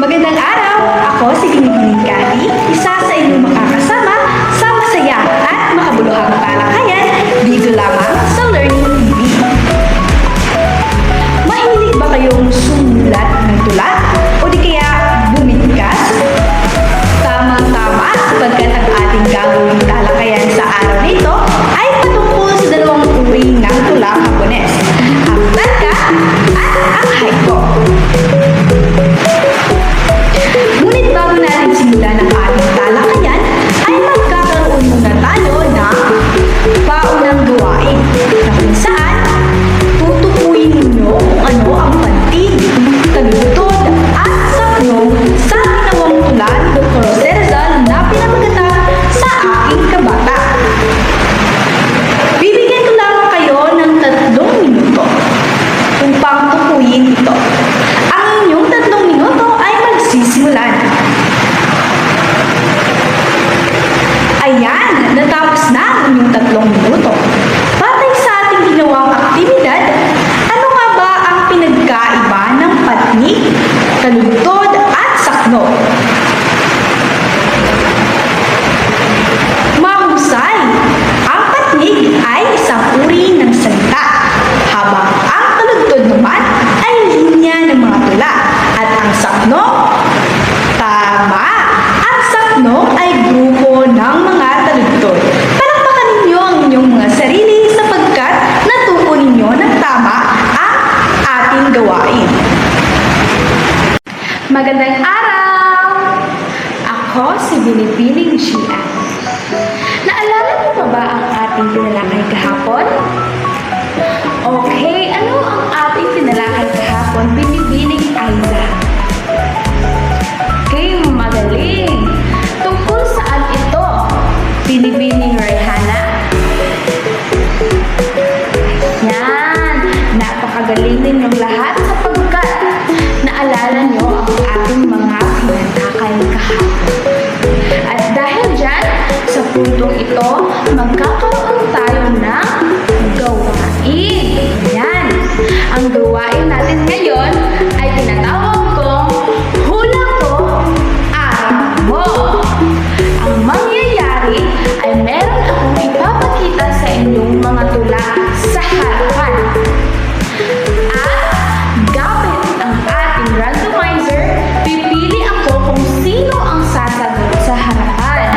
Magandang araw! Ako si Binibining Kati, isa sa inyong makakasama sa masaya at makabuluhang talakayan dito lamang sa Learning TV. Mahilig ba kayong sumulat ng tula o di kaya bumigkas? Tamang-tama sapagkat ang ating gagawing talakayan sa araw nito ay patungkol sa dalawang uri ng tulang Hapones, ang tanka at ang haiku. Ngunit bago natin simulan ang ating talakayan, ay magkakaroon muna tayo ng paunang gawain na kung saan tutukuyin ninyo kung ano ang pantig, talutod at saknong sa ginawang tula ni Dr. Jose Rizal na pinamagatang sa aking kabata. Bibigyan ko lamang kayo ng 3 minuto upang tukuyin ito. Ang inyong 3 minuto ay magsisimulan. Ayan, natapos na ang inyong 3 minuto. Batay sa ating ginawang aktibidad, ano nga ba ang pinagkaiba ng patnik, taludtod at sakno? Mahusay! Ang patnik ay isang uri ng salita, habang ang taludtod naman ay linya ng mga tula. At ang sakno, tama! Ang sakno ay grupo ng mga taludtod. Palakpakan ninyo ang inyong mga sarili sapagkat natuko ninyo ng tama ang ating gawain. Magandang araw! Ako si Binibining Gia. Naalala niyo pa ba ang ating tinalakay kahapon? Okay, ano ang ating tinalakay kahapon, Binibining Aiza? Okay, magaling! Tungkol saan ito, Binibining Rayhana? Yan! Napakagaling ninyong lahat sapagkat naalala nyo ang ating mga tinalakay kahapon. At dahil dyan, sa puntong ito, magkakaroon tayo ng gawain. Yan! Ang gawain natin ngayon ay tinatawag kong hula ko, araw mo. Ang mangyayari ay meron akong ipapakita sa inyong mga tula sa harapan. At gamit ang ating randomizer, pipili ako kung sino ang sasagot sa harapan.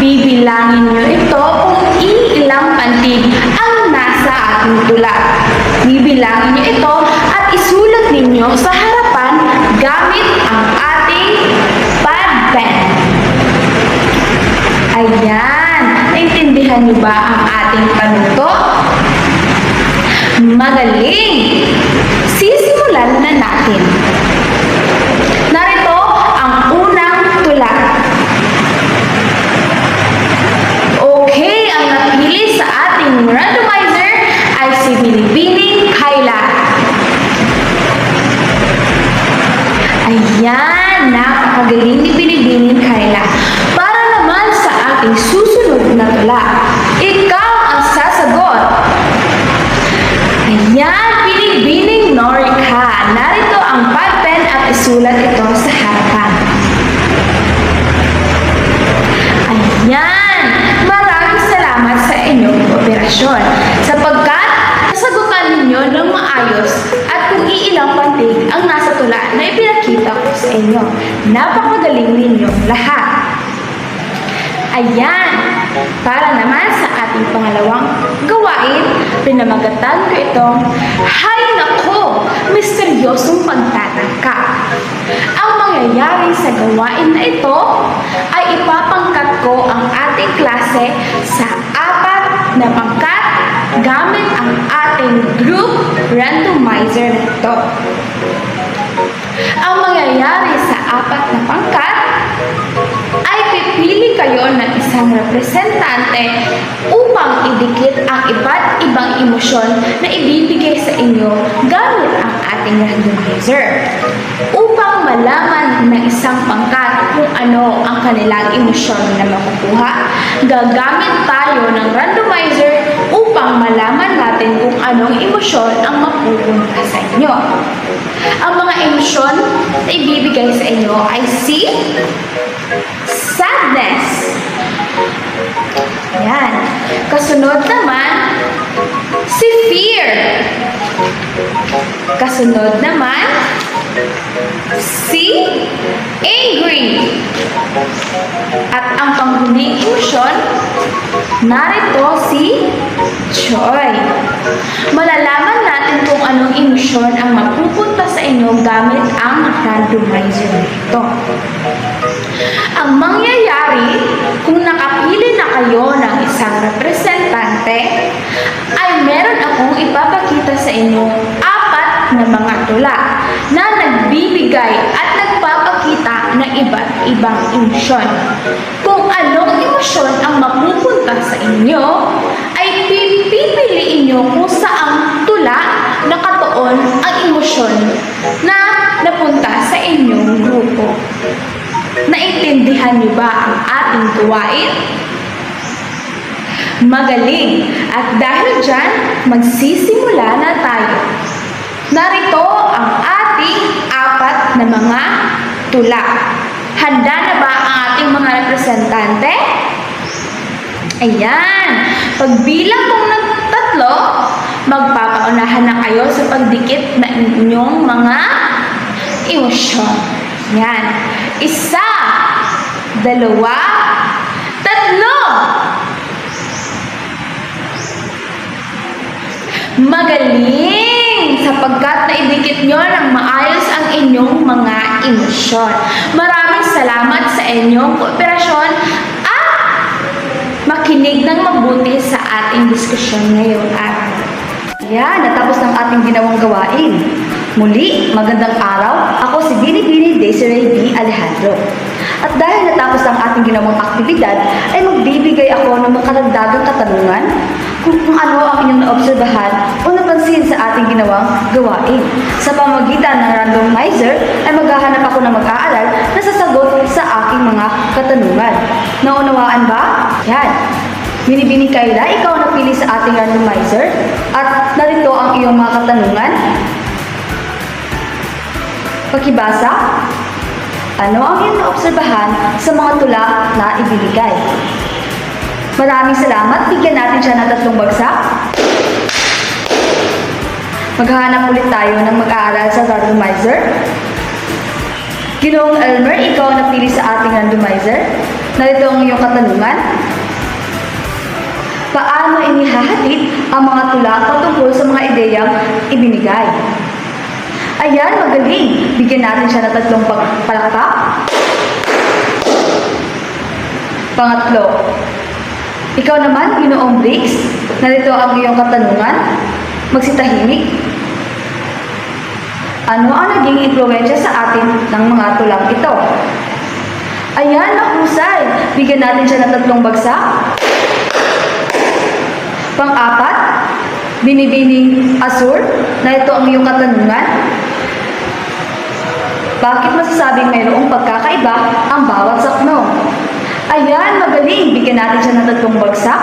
Bibilangin nyo ito kung ilang pantig ang nasa ating tula. Bibilangin nyo ito at isulat ninyo sa harapan gamit ang ating pad pen. Ayan! Naintindihan niyo ba ang ating panuto? Magaling! Sisimulan na natin. Narito ang unang tula. Okay, ang napili sa ating randomizer ay si Binibining Kayla. Ayan! Napakagaling ni Binibining Kayla. Para naman sa ating susunod na tula, ikaw ang sasagot. Ayan! Binibining Norika. Narito ang pad pen at isulat ito sa harapan. Ayan! Maraming salamat sa inyong kooperasyon sapagkat nasagutan ninyo ng maayos at kung iilang pantig ang nasa tula na ipinakita ko sa inyo. Napakagaling ninyong lahat. Ayan! Para naman sa ating pangalawang gawain, pinamagatan ko itong Hay nako! Misteryosong pagtatangka. Ang mangyayari sa gawain na ito ay ipapangkat ko ang ating klase sa 4 na pangkat gamit ang ating group randomizer na ito. Ang mangyayari sa 4 na pangkat ay pipili kayo ng isang representante upang idikit ang iba't ibang emosyon na ibibigay sa inyo gamit ang ating randomizer. Upang malaman ng isang pangkat kung ano ang kanilang emosyon na makukuha, gagamit tayo ng randomizer upang malaman natin kung ano anong emosyon ang mapupunta sa inyo. Ang mga emosyon na ibibigay sa inyo ay si sadness. Yan. Kasunod naman, si fear. Kasunod naman, si angry. At ang panghuling emosyon, narito si joy. Malalaman natin kung anong emosyon ang mapupunta sa inyo gamit ang randomizer nito. Ang mangyayari kung nakapili na kayo ng isang representante ay meron akong ipapakita sa inyo 4 na mga tula na nagbibigay at nagpapakita ng iba't ibang emosyon. Kung anong emosyon ang mapupunta sa inyo, ay pipiliin nyo kung saang tula nakatuon ang emosyon na napunta sa inyong grupo. Naintindihan niyo ba ang ating gawain? Magaling! At dahil dyan, magsisimula na tayo. Narito ang ating 4 na mga tula. Handa na ba ang ating mga representante? Ayan! Pagbilang kong ng 3, magpapaunahan na kayo sa pagdikit na inyong mga emosyon. Yan. 1, 2, 3. Magaling! Sapagkat naidikit nyo ng maayos ang inyong mga emosyon. Maraming salamat sa inyong kooperasyon at makinig ng mabuti sa ating diskusyon ngayong araw. Yan, natapos ng ating ginawang gawain. Muli, magandang araw. Ako si Binibini Desiree B. Alejandro. At dahil natapos ang ating ginawang aktibidad, ay magbibigay ako ng mga karagdagang katanungan kung ano ang inyong naobserbahan o napansin sa ating ginawang gawain. Sa pamamagitan ng randomizer, ay maghahanap ako ng mag-aaral na sasagot sa aking mga katanungan. Naunawaan ba? Yan. Binibini Kayla, ikaw ang napili sa ating randomizer at narito ang iyong mga katanungan. Pakibasa, ano ang iyong naobserbahan sa mga tula na ibibigay? Maraming salamat, bigyan natin siya ng 3 bagsak. Maghahanap ulit tayo ng mag-aaral sa randomizer. Ginoong Elmer, ikaw ang napili sa ating randomizer. Narito ang iyong katanungan. Paano inihahatid ang mga tula patungkol sa mga ideyang ibinigay? Ayan, magaling! Bigyan natin siya ng 3 palakpak. Pangatlo, ikaw naman, Ginoong Briggs, narito ang iyong katanungan. Magsitahimik. Ano ang naging impluwensya sa atin ng mga tulang ito? Ayan, mahusay! Bigyan natin siya ng 3 bagsak. Pang-4, Binibining Azur, na ito ang iyong katanungan. Bakit masasabing mayroong pagkakaiba ang bawat sakno? Ayan, magaling! Bigyan natin siya ng 3 bagsak.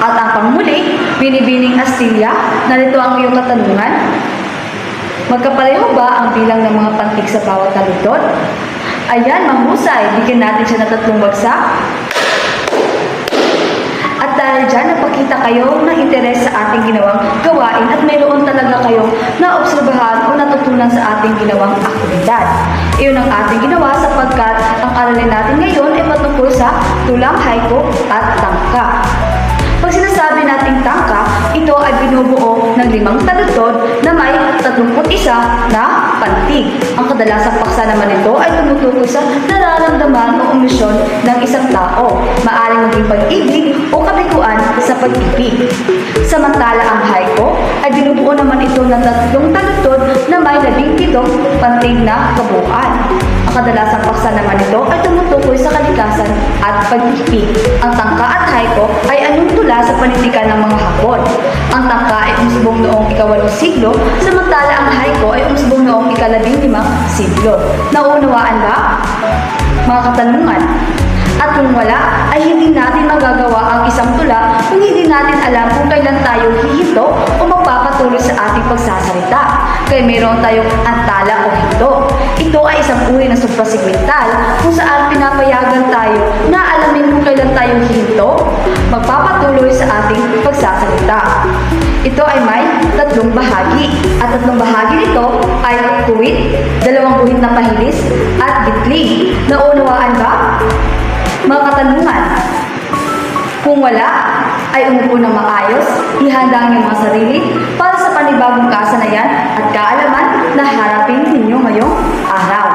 At ang panghuli, Binibining Astilla, na ito ang iyong katanungan. Magkapareho ba ang bilang ng mga pantig sa bawat taludtod? Ayan, mahusay! Bigyan natin siya ng 3 bagsak. At dahil dyan, napakita kayo ng interes sa ating ginawang gawain at mayroon talaga kayong naobserbahan o natutunan sa ating ginawang aktibidad. Iyon ang ating ginawa sapagkat ang aralin natin ngayon ay patungkol sa tulang haiku at tangka. Pag sinasabi nating tangka, ito ay binubuo ng 5 taludtod na may 31 na pantig. Ang kadalasang paksa naman nito ay tumutukoy sa nararamdaman o emosyon ng isang tao. Maaaring maging pag-ibig o kabiguan sa pag-ibig. Samantala ang haiku ay binubuo naman ito ng 3 taludtod na may 17 pantig na kabuuan. Ang kadalasang paksa naman nito ay tumutukoy sa kalikasan at pag-ibig. Ang tangka at haiku ay anong tula sa panitikan ng mga Hapon. Ang tangka ay umusbong noong ika-8 siglo, samantala ang haiku ay umusbong noong ika-15 siglo. Naunawaan ba? Mga katanungan, At kung wala, ay hindi natin magagawa ang isang tula kung hindi natin alam kung kailan tayo hihinto o magpapatuloy sa ating pagsasalita. Kaya mayroon tayong antala o hinto. Ito ay isang uri ng suprasigmental kung saan pinapayagan tayo na alamin kung kailan tayo hihinto, magpapatuloy sa ating pagsasalita. Ito ay may tatlong bahagi. At tatlong bahagi nito ay tuwid, dalawang guhit na pahilis, at bitling. Naunawaan ba? Mga katanungan. Kung wala, ay umupo ng maayos, ihanda ang iyong mga sarili para sa panibagong kasanayan at kaalaman na harapin ninyo ngayong araw.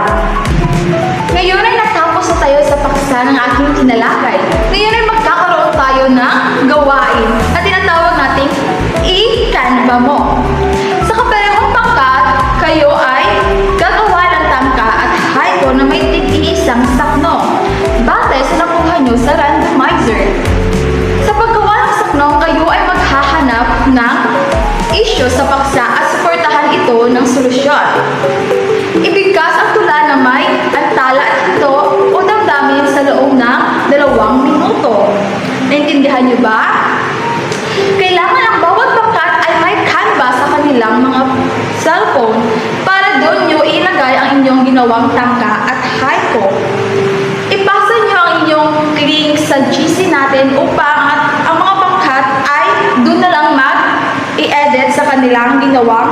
Ngayon ay natapos na tayo sa paksa ng aking tinalakay. Ngayon ay magkakaroon tayo ng gawain at tinatawag nating i-Canva mo. Sa kaparehong pangkat, kayo ay gagawa ng tangka at haiku na may tig-iisang sakno batay sa nakuha nyo sa randomizer. Sa paggawa ng sakno, kayo ay maghahanap ng issue sa paksa at suportahan ito ng solusyon. Ibigkas ang tula na may antala at ito o damdamin sa loob ng 2 minuto. Naintindihan niyo ba? Kailangan ang bawat pangkat ay may Canva sa kanilang mga cellphone para doon nyo ilagay ang inyong ginawang tangka at haiku. Ipasa nyo ang inyong link sa GC natin upang ang mga pangkat ay doon na lang i-edit sa kanilang ginawang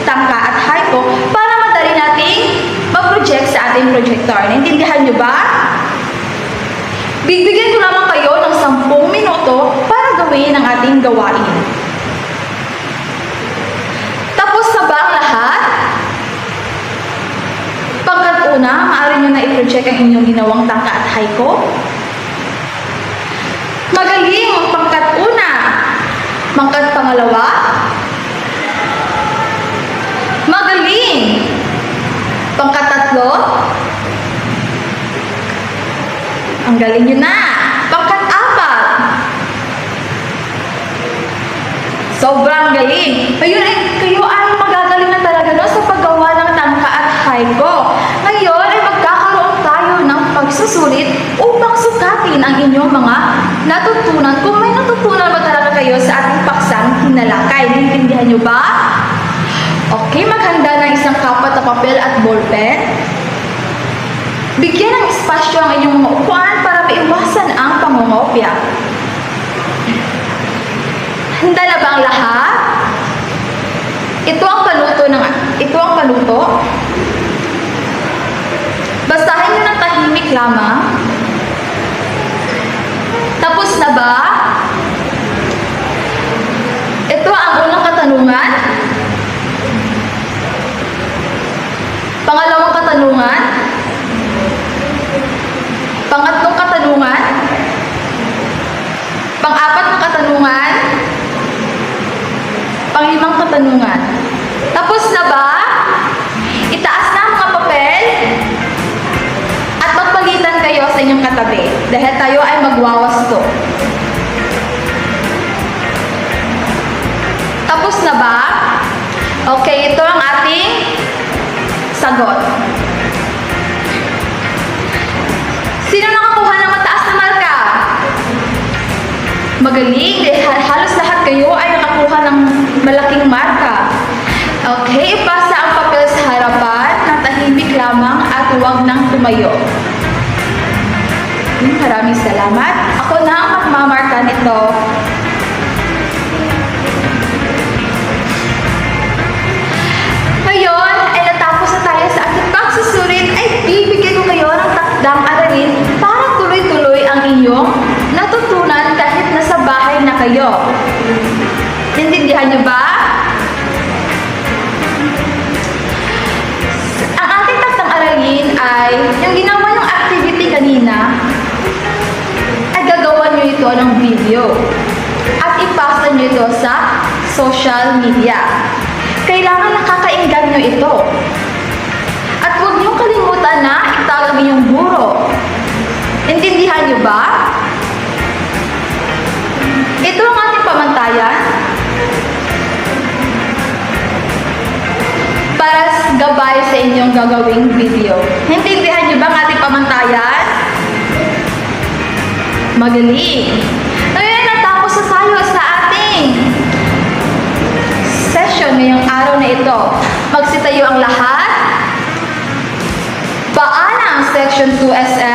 tangka at haiku para madali nating mag-project sa ating projector. Naintindihan nyo ba? Bibigyan ko lamang kayo ng 10 minuto para gawin ang ating gawain. Tapos na ba ang lahat? Pangkat una, maaari nyo na i-project ang inyong ginawang tangka at haiku. Magaling ang pangkat una. Pangkat pangalawa. Magaling. Pangkat tatlo. Ang galing nyo na. Pangkat apat. Sobrang galing. Ngayon ay kayo ay magagaling na talaga no, sa paggawa ng tangka at haiku. Ngayon ay magkakaroon tayo ng pagsusulit upang sukatin ang inyong mga natutunan. Kung may natutunan ba talaga kayo sa ating paksang hinalakay. Naintindihan nyo ba? Okay, maghanda ng isang kapat na papel at ballpen. Bigyan ng espasyo ang inyong mga upuan para maiwasan ang pangungopya. Handa na ba ang lahat? Ito ang panuto. Basahin nyo ng tahimik lamang. Tapos na ba? Ito ang unang katanungan. Pangalawang katanungan. Pangatlong katanungan. Pang-apat na katanungan. Pang-limang katanungan. Tapos na ba? Itaas na ang mga papel at magpalitan kayo sa inyong katabi dahil tayo ay magwawasto. Tapos na ba? Okay, ito ang ating sagot. Sino nakakuha ng mataas na marka? Magaling, dahil halos lahat kayo ay nakakuha ng malaking marka. Okay, ipasa ang papel sa harapan ng tahimik lamang at huwag nang tumayo. Maraming salamat. Ako na ang magmamarka nito. Ngayon, ay natapos na tayo sa ating pagsusulit ay bibigyan ko kayo ng takdang aralin para tuloy-tuloy ang inyong natutunan kahit nasa bahay na kayo. Naintindihan niyo ba? Ang ating takdang aralin ay yung ginawa yung activity kanina ay gagawa niyo ito ng video at ipasa niyo ito sa social media. Kailangan nakakainggan nyo ito. At huwag nyo kalimutan na itag ang inyong guro. Intindihan nyo ba? Ito ang ating pamantayan para gabay sa inyong gagawing video. Intindihan nyo ba ang ating pamantayan? Magaling! Ngayon, natapos na tayo sa ating session ngayong araw na ito. Magsitayo ang lahat. Paalam Section 2SM.